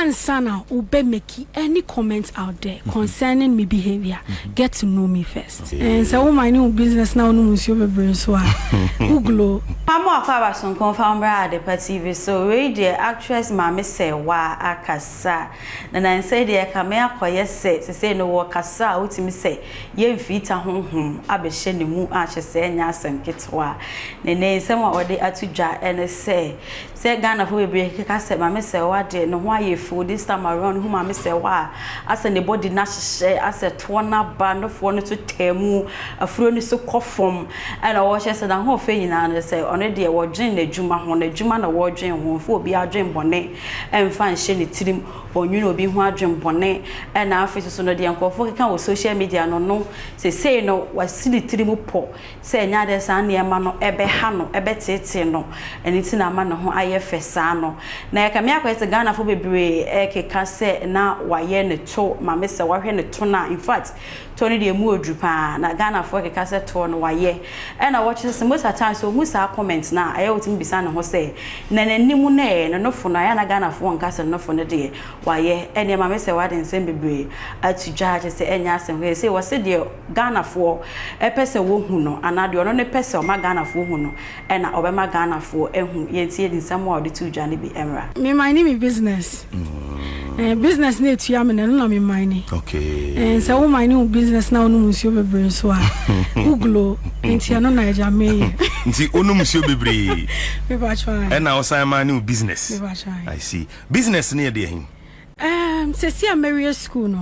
Ansana ube make any comment out there concerning me behavior. Get to know me first. And so my new business now no monsieur bebre so Google. Mama akwa son confirm bra de TV so we the actress Maame Serwaa akasa. Na say the kame akoye say no wo kasa utimi say ye mfita honhom abehye ne mu ahyese enya asem ketwa. Ne nsem a ode atudwa ene say Ghana for bebre keka say Maame Serwaa de no ho ayefu this time around who Maame Serwaa as a body na hye as a tona ba no fo no to temu afuro ni so kofom and I watch say na ho fe nyina na say ono de wo dwen na djuma ho na djuma na wo dwen ho fo obi adwen bone emfa nhye ne tirim onwunu obi ho adwen bone and na afi so no de nkofo keka wo social media no say no wasi ne tirim po say nya de san ne ma no ebe ha no ebe tete no eniti na ma no ho aye fesa no na ya kamia kwa Ghana fo bebre keka say na waye ne to Maame Serwaa hwe ne to na in fact Tony de mu odrupa na Ghana for keka say to no waye and I watch this most of the time so musa comments na aye otim bisa na ho say na nanimu na no fo na ya na Ghana fo nka say no fo ne de waye ene Maame Serwaa de nsem bebre atu judge say enya asem we say was de Ghana fo pese wo hu no ana de ono ne pese o ma Ghana fo hu no e na obema Ghana fo ehu ye tie de nsem wa de tu jane bi emra me my name is business business need to am na me mine okay so wo my new business now no monsieur bebre so Google enti no Naija me nti onu monsieur bebre me ba try and now say my new business me ba try I see business near there him say see American school no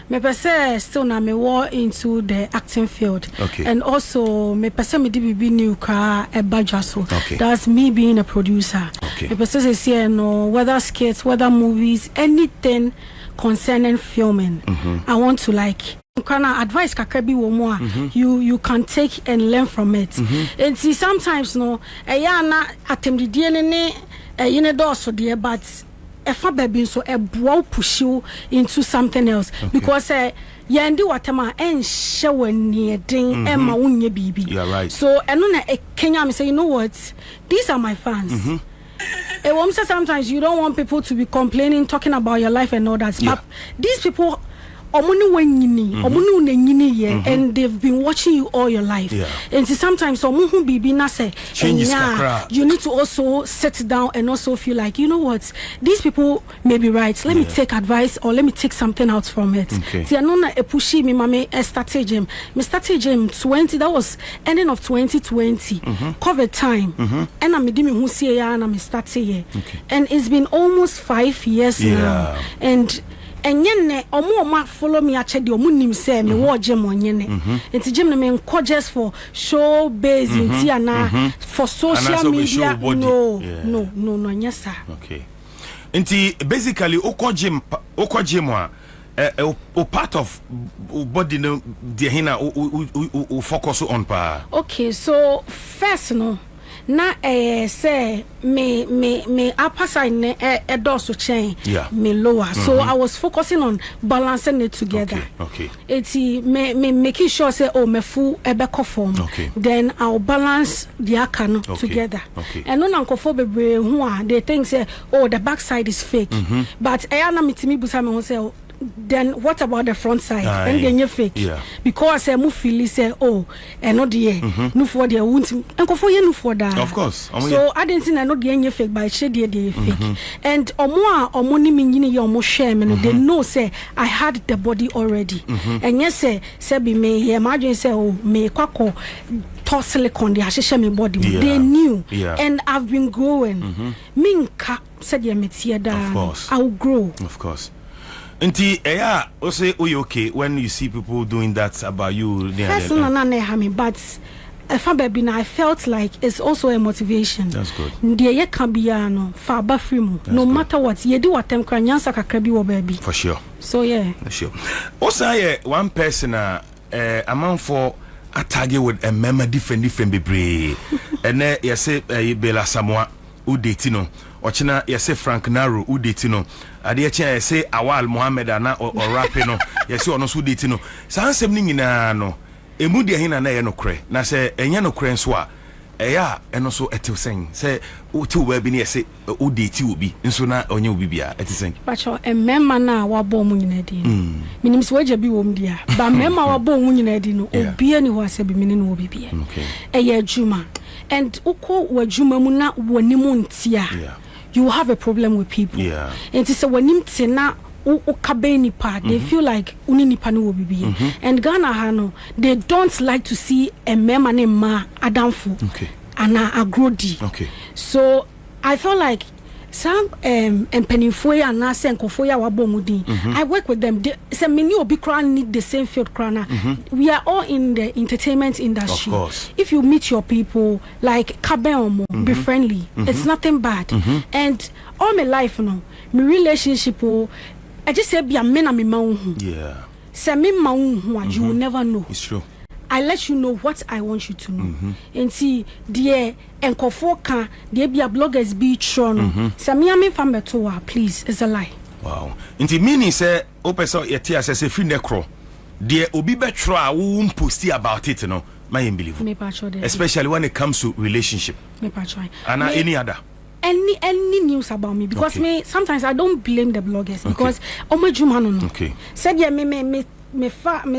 me pese still na me war into the acting field and also me pese me DBB new car e badjaso that's me being a producer me pese say no whether skits whether movies anything concerning filming I want to like can advice kakrebi wo mo you can take and learn from it and see sometimes no ya na atemdidie ne yene do so de but efa baby so e bow push you into something else because yendi watema enhye wani den ema wonye bibi so eno na Kenya me say you know what these are my fans sometimes you don't want people to be complaining talking about your life and all that but these people omuni wenyini omuni unenyini ye and they've been watching you all your life and sometimes omuhu bibi na say you need to also sit down and also feel like you know what these people may be right let me take advice or let me take something out from it see anona epushi me mame started gym 20 that was ending of 2020 COVID time and I'm me hu see ya na me started here and it's been almost 5 years now and enyene omo follow me actually omo nim say me wo gym onyene enti gym na me nko just for show base nti ana for social media no yes sir okay enti basically okọ gym a part of body no the hina focus on pa okay so first no na say me upper side ne dorsal chain me lower so I was focusing on balancing it together it's me making sure say me full ebeko form then I'll balance the akano together and no nankofo bebre hu they think say the back side is fake but na mitimi busa me say then what about the front side and then you fake because I move feel say and not the no for the won't and go for you no for that of course so I didn't think I not the fake by shade the fake and or money meaning your more shame and they know say I had the body already and yes say be me imagine say me kwako toss silicone the hashisha me body they knew and I've been growing minka said ya metia da I'll grow of course. Nti o say okay when you see people doing that about you but I felt like it's also a motivation. That's good. Ndiye can be far bafrimu no matter what you do what them kranyansa kakra bi wo baby for sure so yeah for sure also one person amount for attack with a member different bebre and you say Bella Samoa udeti no ochina yese Frank Naro udeti no ade eche yese Awal Mohammed ana or rap no yese ono so udeti no sansem ni nyina no emu de hina na ye no kre na se enye no kre nso a yeah and also etil saying say to we be near say o date will be nso na onye obi bia etiseng pacho emema na wabo mu nyina di minim se waje bi wom dia ba mema wabo mu nyina di no obi ani ho ase bi mini no obi bia eye adwuma and uko wadwuma mu na wonimu ntia you will have a problem with people and it's wanim tina they feel like uni nipa no will be and Ghana hano they don't like to see a mema name ma adamfo and a grody so I feel like some empenifo and na senkofo ya wabomudin I work with them say many obi kran need the same field krana we are all in the entertainment industry. Of course. If you meet your people like kabeomo be friendly it's nothing bad and all my life no my relationship I just say be a man me maun say me maun you will never know. It's true. I let you know what I want you to know. And see, dear enkofo kan, there be a bloggers be tron. Say me am from Betoa, please, it's a lie. Wow. Inti meaning say opeso yetia say free necro. Dear obi betra won't post about it, no. My unbelievable. Especially when it comes to relationship. And any other. Any news about me because me sometimes I don't blame the bloggers because omejuma no. Said yeah me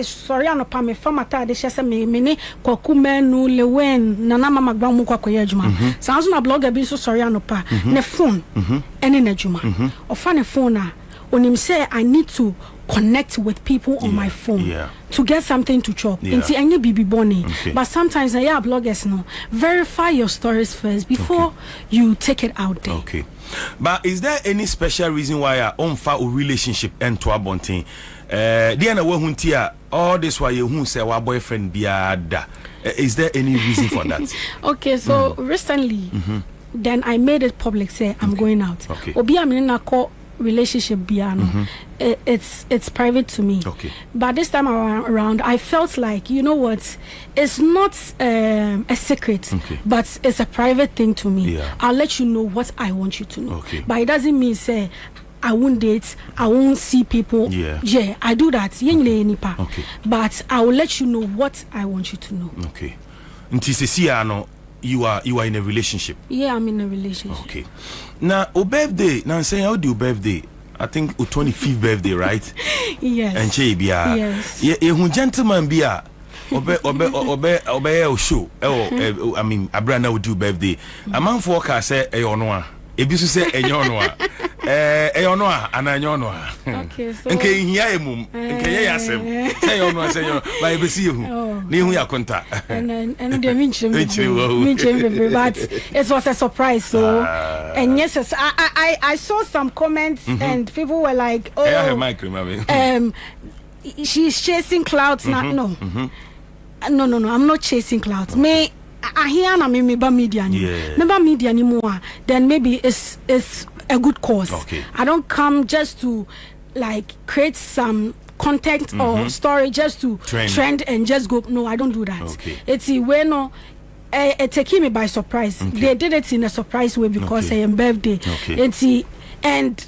sorry anopa me fa mata de hye me ne kwakumenu lewen nana mama gba mu kwakoye adwuma sanso na blogger bi so sorry anopa ne phone ene na adwuma ofa ne phone a onim say I need to connect with people on my phone to get something to chop into any bibi bonnie but sometimes yeah bloggers no verify your stories first before you take it out there. But is there any special reason why on fa a relationship and to abontin the na wahuntia all this why you say our boyfriend biada is there any reason for that? Okay, so recently then I made it public say I'm going out obi amina call relationship biano it's private to me but this time around I felt like you know what it's not a secret but it's a private thing to me. I'll let you know what I want you to know but it doesn't mean say I won't date, I won't see people. I do that but I will let you know what I want you to know. You are in a relationship. I'm in a relationship. Now o birthday now saying how do your birthday I think 25th birthday right? Yes. And bia yes ye gentleman bia obe show I mean abrana would do birthday a man forecast say eyono ebisu say enyono eyono ananyono so nke hia emum nke ye yasem say eyono say eyono ba ebesi ehu na ehu yakonta and the minchim but it was a surprise so and yes I saw some comments and people were like she's chasing clouds now. No I'm not chasing clouds. Me I hear na me ba media anymore then maybe it's a good cause. I don't come just to like create some content or story just to trend and just go. No, I don't do that. It's when it taking me by surprise. They did it in a surprise way because I am birthday. It's and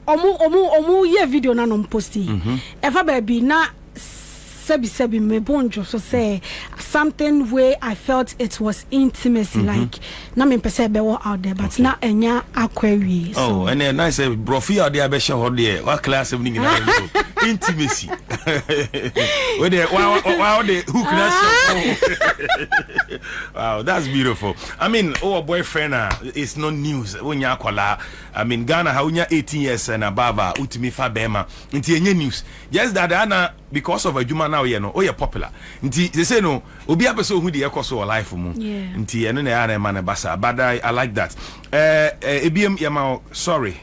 omu ye video na no posti. Ever baby na sebi me bonjo so say something where I felt it was intimacy like na me pese be out there but na enya aquarius. Oh and then I say brofi out there be show there what class of intimacy where they wow they hook na wow that's beautiful. I mean our boyfriend it's no news when you akola I mean Ghana how you 18 years and above utimi fa bema nti enye news just that ana because of a juma now you know oh you're popular nti they say no obi apeso hu de ekoso life mu nti eno na ya na man basa but I like that ebiem yama sorry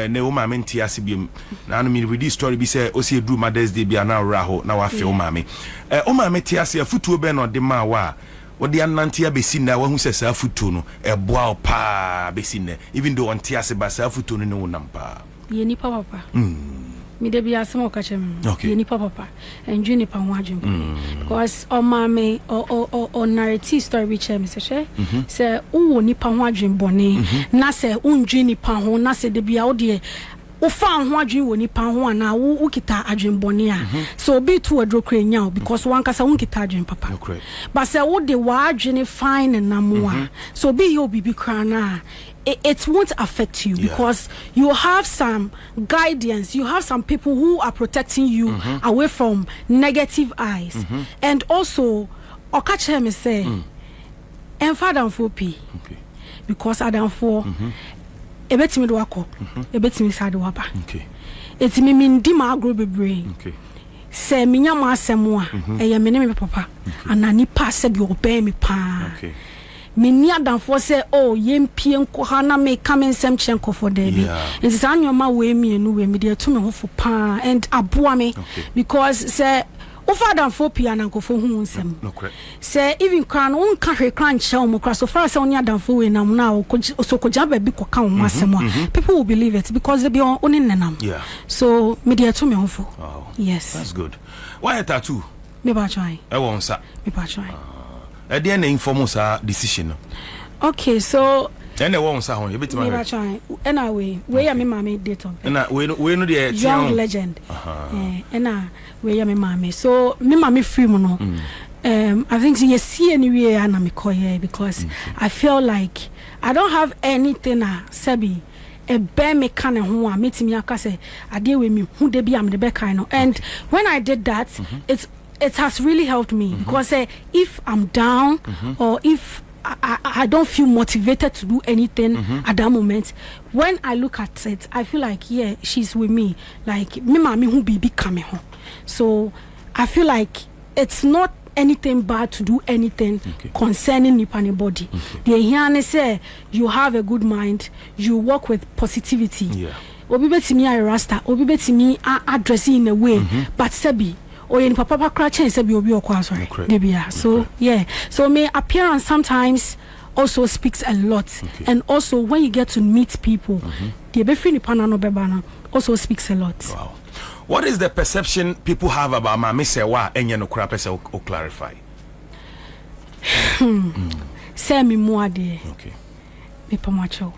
ne o ma menti asibiem na no me read this story be say o see do Mother's Day bia na raho na wa fe o ma me ti ase afutuo be no de ma wa wo de anante abesi na wa hu se sa afutuo no eboa o pa besi na even though on ti ase ba sa afutuo no ne wonam pa ye ni papa me de bia some okachem ye ni papa and you ni pa ho adwem because o ma me o narrative story which me say o wo ni pa ho adwem bone na say unju ni pa ho na say de bia wo de wo fa ho adwen woni pa ho ana wo kita adwen bone a so be to adrokre nya because one kasa wo kita adwen papa but say wo de wa adwen fine na mo a so be you bibi kra na it won't affect you because you have some guidance, you have some people who are protecting you away from negative eyes. And also, Okache me say, and father for P because Adam for a bet me do wako, a bet me side wapa. It's me mean dima grow be brain. Say me nyama semwa, e ya me name papa, and ani pass said you obey me pa. Me dan for say oh yempie nko na me come nsem chenko for Debbie nti sa nyoma we me enu we me dey to me ho for pa and aboa me because say o father for pia na nkofo hu nsem say even kan on ka hwe kran che mo kra so far say on dan for we nam na so ko jaba bi ko kan mo asem people will believe it because they be on nenam so me dey to me ho for yes that's good why a tattoo me ba try e won sa me ba try there na inform sa decision okay so and one sa ho you bit ma anyway we ya me mama date of na we no the young legend we ya me mama so me mama free mo no I think you see anywhere na me call here because I feel like I don't have anything sabi e be me kan ho a metimi aka say ade we me hu de bi am de be kan no and when I did that it has really helped me because if I'm down or if I don't feel motivated to do anything at that moment, when I look at it, I feel like she's with me. Like me mami who be coming home. So I feel like it's not anything bad to do anything concerning your body. The here say you have a good mind, you work with positivity. Obi beti me a rasta, obi beti me addressing in a way, but sebi or in papa crash and say be okwa so so my appearance sometimes also speaks a lot and also when you get to meet people the be free panano bebana also speaks a lot. Wow. What is the perception people have about Maame Serwaa enye no kra pese o clarify? Say me mo ade me pamacho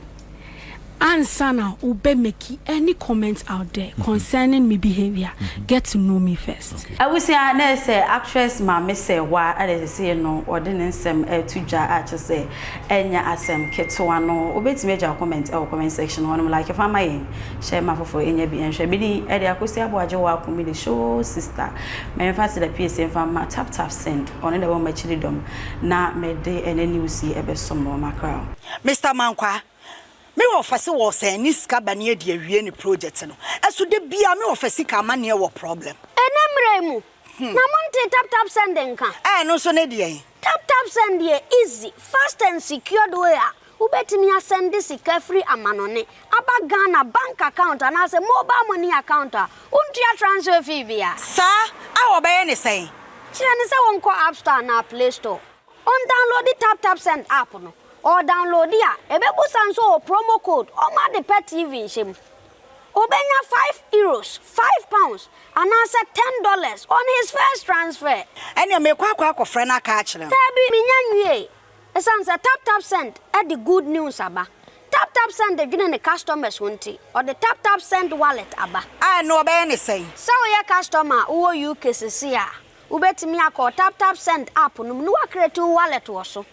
ansana ube make any comments out there concerning me behavior get to know me first. I will say na say actress Maame Serwaa I say no ordinance to ja a say enya asem ketewa no obetime ja comment comment section one like if am I share my for enya bi enhwe bi di e de akosi aboaje wa ko me show sister me fast the PSM fam tap send on the one machiri dom na me de ene news e be somo makra Mr. Mankwa me office was a niska bani e de awie ni project no eso de bia me office ka mane wo problem enemremu na monte tap send nka no so ne de tap send ye easy fast and secured way ubetimi send this free amanone aba Ghana bank account and as a mobile money account untia transfer fee bia sa a obaye ne say kire ne say won ko app store na play store on download the tap send app no or download ya ebebu sanso promo code o ma de pet TV shem obenya €5 £5 and answer $10 on his first transfer ene me kwa akofre na ka akire tabi minyanwie esanse tap send at the good news aba tap send the gene customers wonti or the tap send wallet aba no obey ne say so your customer wo UK sesia ubetimi akọ tap send app no no create wallet wo so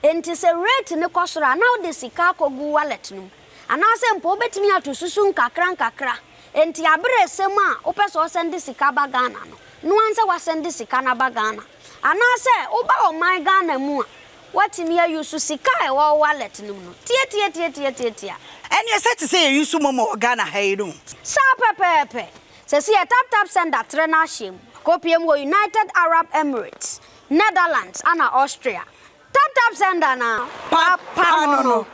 enti se rate ne kosora now the sika kogu wallet no anase mpo betimi atosusu nkakra enti abre sema opeso send sika ba Ghana no anse wa send sika na ba Ghana anase oba o my Ghana mu watimi use sika e wo wallet no tie eni se say use momo Ghana hayiru sa pepepe se si tap send atre na shem kopiem wo United Arab Emirates Netherlands and Austria tap send na papa no